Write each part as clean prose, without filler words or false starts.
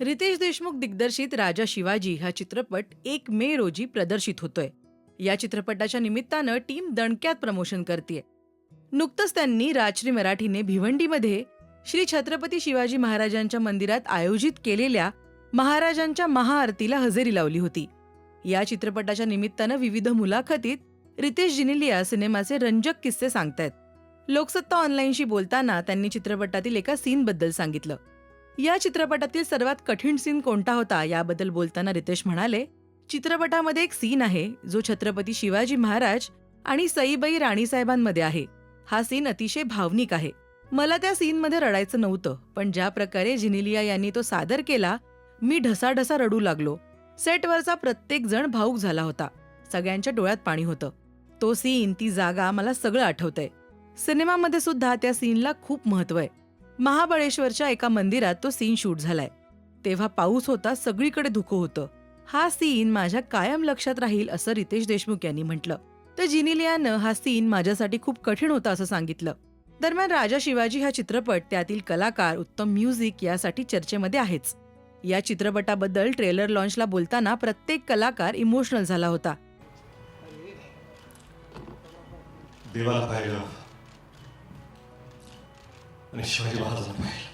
रितेश देशमुख दिग्दर्शित राजा शिवाजी हा चित्रपट 1 मे रोजी प्रदर्शित होतोय. या चित्रपटाच्या निमित्तानं टीम दणक्यात प्रमोशन करतेय. नुकतंच त्यांनी राजश्री मराठीने भिवंडीमध्ये श्री छत्रपती शिवाजी महाराजांच्या मंदिरात आयोजित केलेल्या महाराजांच्या महाआरतीला हजेरी लावली होती. या चित्रपटाच्या निमित्तानं विविध मुलाखतीत रितेश जिनिलिया सिनेमाचे रंजक किस्से सांगतायत. लोकसत्ता ऑनलाईनशी बोलताना त्यांनी चित्रपटातील एका सीनबद्दल सांगितलं. या चित्रपटातील सर्वात कठीण सीन कोणता होता याबद्दल बोलताना रितेश म्हणाले, चित्रपटामध्ये एक सीन आहे जो छत्रपती शिवाजी महाराज आणि सईबाई राणीसाहेबांमध्ये आहे. हा सीन अतिशय भावनिक आहे. मला त्या सीनमध्ये रडायचं नव्हतं, पण ज्या प्रकारे जिनिलिया यांनी तो सादर केला, मी ढसाढसा रडू लागलो. सेटवरचा प्रत्येक जण भावूक झाला होता. सगळ्यांच्या डोळ्यात पाणी होतं. तो सीन, ती जागा मला सगळं आठवतंय. सिनेमामध्ये सुद्धा त्या सीनला खूप महत्त्व आहे. महाबळेश्वरच्या एका मंदिरात तो सीन शूट झालाय. तेव्हा पाऊस होता, सगळीकडे धुकं होतं. हा सीन माझ्या कायम लक्षात राहील असं रितेश देशमुख यांनी म्हटलं. तर जिनिलियानं हा सीन माझ्यासाठी खूप कठीण होता असं सांगितलं. दरम्यान राजा शिवाजी हा चित्रपट, त्यातील कलाकार, उत्तम म्युझिक यासाठी चर्चेमध्ये आहेच. या चित्रपटाबद्दल ट्रेलर लॉन्चला बोलताना प्रत्येक कलाकार इमोशनल झाला होता. देवाला पाहिलं आणि शिवाजी महाराजांना पाहिलं.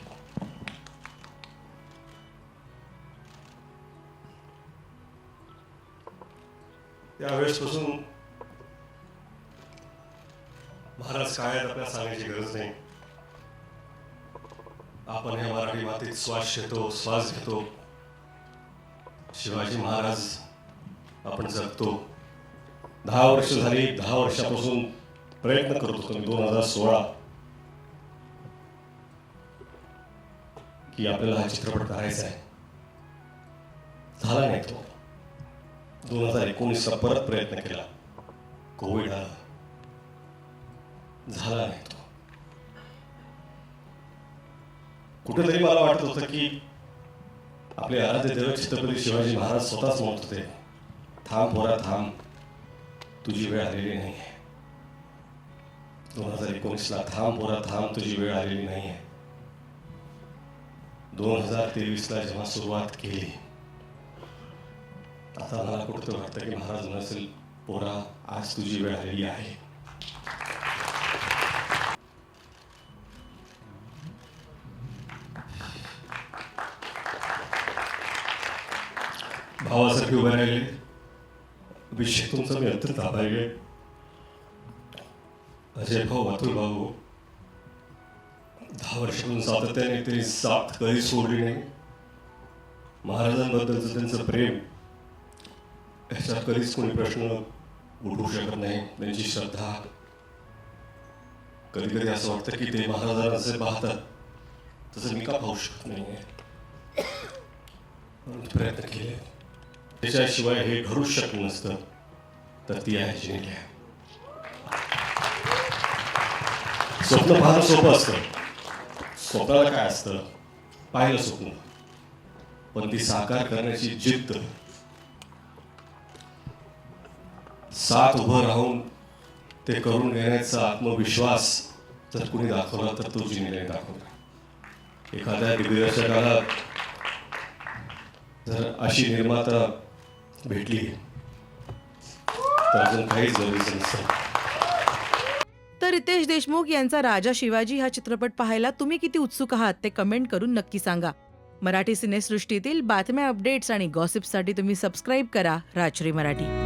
त्यावेळेसपासून महाराज काय आहेत आपल्याला सांगायची गरज नाही. आपण या मराठी मातीत श्वास घेतो, श्वास घेतो. शिवाजी महाराज आपण जगतो. 10 वर्ष झाली, 10 वर्षापासून प्रयत्न करत होतो मी 2016 की आपल्याला हा चित्रपट करायचा आहे. झाला नाही तो. 2019ला परत प्रयत्न केला, कोविड आला, झाला नाही तो. कुठेतरी मला वाटत होतं की आपले आराध्य दैवत छत्रपती शिवाजी महाराज स्वतःच म्हणत होते, थांब पोरा थांब, तुझी वेळ आलेली नाही आहे. 2019ला थांब पोरा थांब, तुझी वेळ आलेली नाही आहे. 2023ला जेव्हा सुरुवात केली, आता मला कुठं वाटतं की महाराज नसेल, पोरा आज तुझी वेळ आलेली आहे. भावासारखे उभे राहिले. अभिषेक तुमचा मी अत्यंत आभारी आहे. अजय भाऊ, अतुल भाऊ, 10 वर्षापासून सातत्याने त्यांनी साथ कधी सोडली नाही. महाराजांबद्दलचं त्यांचं प्रेम, याच्यात कधीच कोणी प्रश्न उठवू शकत नाही. त्यांची श्रद्धा, कधी कधी असं वाटतं की ते महाराजांना जसे पाहतात तसं मी का पाहू शकत नाही. प्रयत्न केले, त्याच्याशिवाय हे घडूच शकलं नसतं. तर ती आहे जिनिलिया. स्वप्न पाहणं सोपं असतं. स्वप्नाला काय असतं, पाहिलं स्वप्न, पण ती साकार करण्याची जिद्द, साथ उभं राहून ते करून घेण्याचा आत्मविश्वास जर कुणी दाखवला तर तो जिनिलियाने दाखवला. एखाद्या दिग्दर्शकाला जर अशी निर्माता भेटली तर अजून काहीच गरजेचं नसतं. तर रितेश देशमुख यांचा राजा शिवाजी हा चित्रपट पाहायला तुम्ही किती उत्सुक आहात ते कमेंट करून नक्की सांगा. मराठी सिनेसृष्टीतील बातम्या, अपडेट्स आणि गॉसिपसाठी तुम्ही सबस्क्राईब करा राजश्री मराठी.